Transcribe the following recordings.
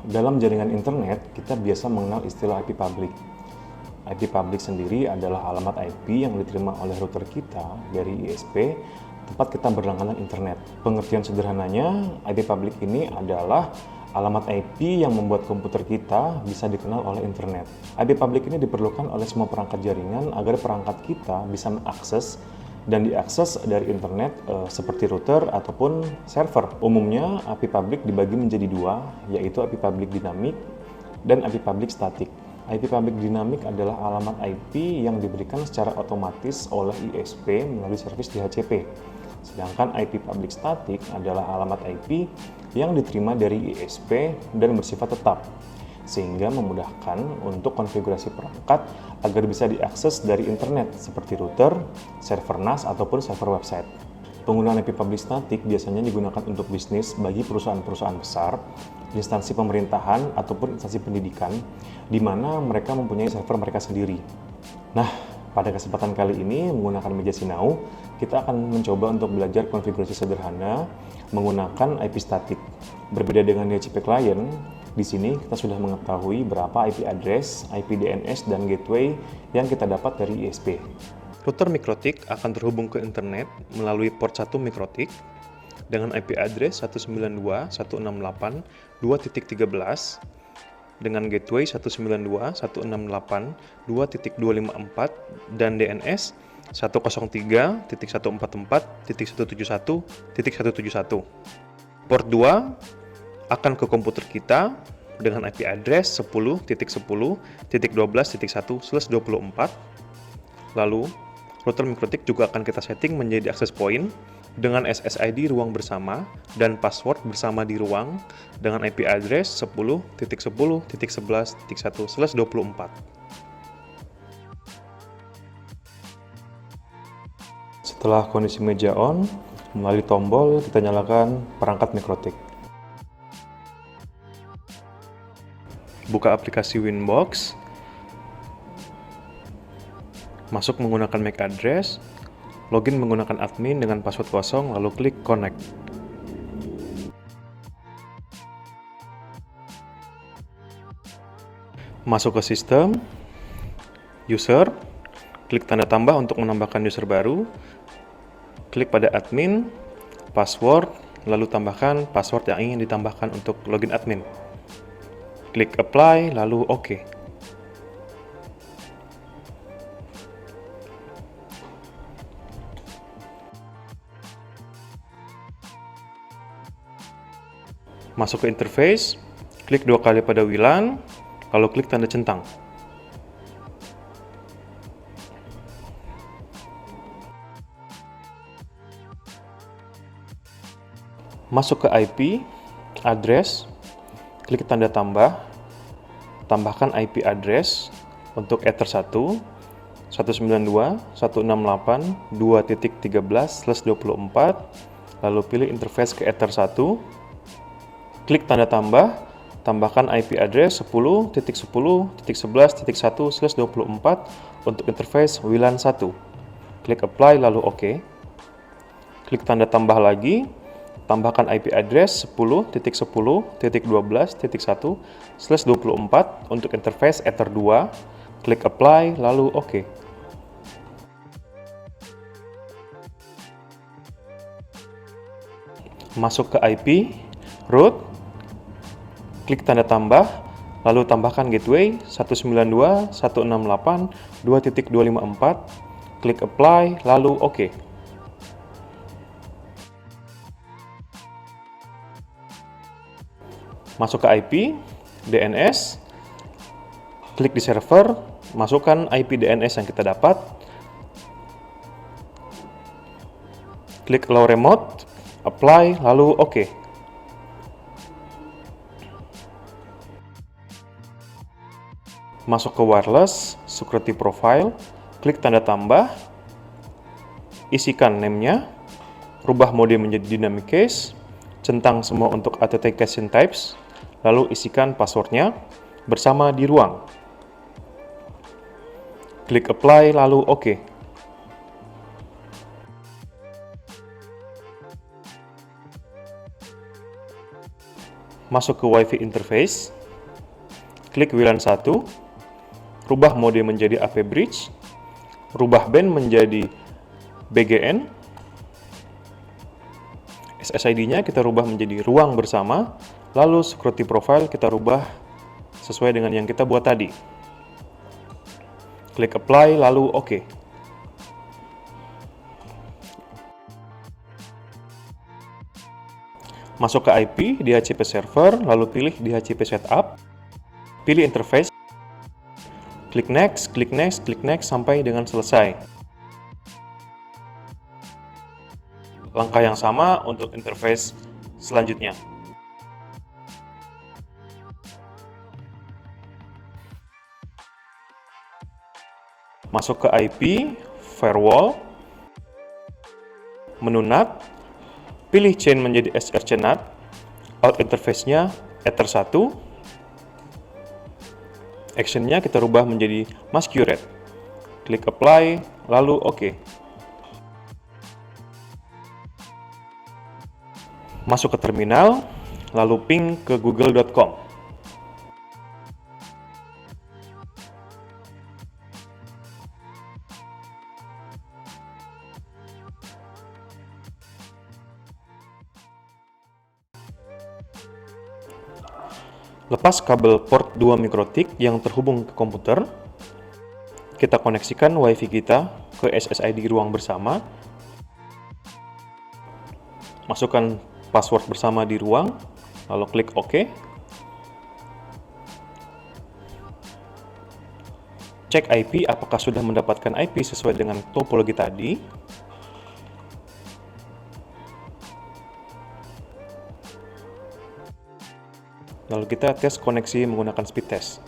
Dalam jaringan internet, kita biasa mengenal istilah IP public. IP public sendiri adalah alamat IP yang diterima oleh router kita dari ISP tempat kita berlangganan internet. Pengertian sederhananya, IP public ini adalah alamat IP yang membuat komputer kita bisa dikenal oleh internet. IP public ini diperlukan oleh semua perangkat jaringan agar perangkat kita bisa mengakses dan diakses dari internet seperti router ataupun server. Umumnya IP public dibagi menjadi dua, yaitu IP public dinamik dan IP public statik. IP public dinamik adalah alamat IP yang diberikan secara otomatis oleh ISP melalui servis DHCP. Sedangkan IP public statik adalah alamat IP yang diterima dari ISP dan bersifat tetap, sehingga memudahkan untuk konfigurasi perangkat agar bisa diakses dari internet seperti router, server NAS, ataupun server website. Penggunaan IP public statik biasanya digunakan untuk bisnis bagi perusahaan-perusahaan besar, instansi pemerintahan, ataupun instansi pendidikan, di mana mereka mempunyai server mereka sendiri. Nah, pada kesempatan kali ini menggunakan meja Sinau, kita akan mencoba untuk belajar konfigurasi sederhana menggunakan IP statik. Berbeda dengan DHCP client, di sini kita sudah mengetahui berapa IP address, IP DNS, dan gateway yang kita dapat dari ISP. Router MikroTik akan terhubung ke internet melalui port 1 MikroTik dengan IP address 192.168.2.13 dengan gateway 192.168.2.254 dan DNS 103.144.171.171. Port 2 akan ke komputer kita dengan IP address 10.10.12.1/24. Lalu, router MikroTik juga akan kita setting menjadi access point dengan SSID ruang bersama dan password bersama di ruang dengan IP address 10.10.11.1/24. Setelah kondisi meja on, melalui tombol kita nyalakan perangkat MikroTik. Buka aplikasi Winbox, masuk menggunakan MAC address, login menggunakan admin dengan password kosong, lalu klik connect. Masuk ke sistem, user, klik tanda tambah untuk menambahkan user baru, klik pada admin, password, lalu tambahkan password yang ingin ditambahkan untuk login admin. Klik apply, lalu OK. Masuk ke interface, klik 2 kali pada WLAN, lalu klik tanda centang. Masuk ke IP, address, klik tanda tambah, tambahkan IP address untuk Ether 1, 192.168.2.13/24, lalu pilih interface ke Ether 1, klik tanda tambah, tambahkan IP address 10.10.11.1/24 untuk interface WLAN 1. Klik apply lalu OK. Klik tanda tambah lagi, tambahkan IP address 10.10.12.1/24 untuk interface Ether 2. Klik apply lalu OK. Masuk ke IP, root, klik tanda tambah, lalu tambahkan gateway 192.168.2.254, klik apply, lalu OK. Masuk ke IP, DNS, klik di server, masukkan IP DNS yang kita dapat, klik allow remote, apply, lalu OK. Masuk ke wireless, security profile, klik tanda tambah, isikan name-nya, rubah mode menjadi dynamic case, centang semua untuk authentication types, lalu isikan passwordnya bersama di ruang. Klik apply, lalu OK. Masuk ke WiFi interface, klik WLAN 1, rubah mode menjadi AP Bridge, rubah band menjadi BGN, SSID-nya kita rubah menjadi ruang bersama, lalu security profile kita rubah sesuai dengan yang kita buat tadi. Klik apply, lalu OK. Masuk ke IP, DHCP server, lalu pilih DHCP setup, pilih interface, klik next, klik next, klik next sampai dengan selesai. Langkah yang sama untuk interface selanjutnya. Masuk ke IP, firewall, menu NAT, pilih chain menjadi SRC NAT, out interface-nya Ether 1, action-nya kita rubah menjadi masquerade. Klik apply, lalu OK. Masuk ke terminal, lalu ping ke google.com. Lepas kabel port 2 mikrotik yang terhubung ke komputer, kita koneksikan WiFi kita ke SSID ruang bersama, masukkan password bersama di ruang, lalu klik OK. Cek IP apakah sudah mendapatkan IP sesuai dengan topologi tadi. Lalu kita tes koneksi menggunakan speed test.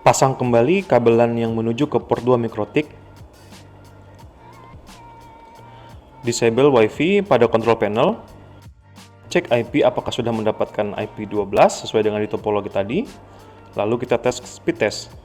Pasang kembali kabelan yang menuju ke port 2 mikrotik. Disable WiFi pada control panel. Cek IP apakah sudah mendapatkan IP 12 sesuai dengan di topologi tadi. Lalu kita tes speed test.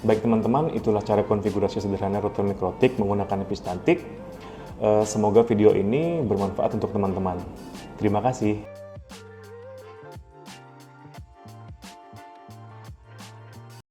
Baik teman-teman, itulah cara konfigurasi sederhana router mikrotik menggunakan IP statik. Semoga video ini bermanfaat untuk teman-teman. Terima kasih.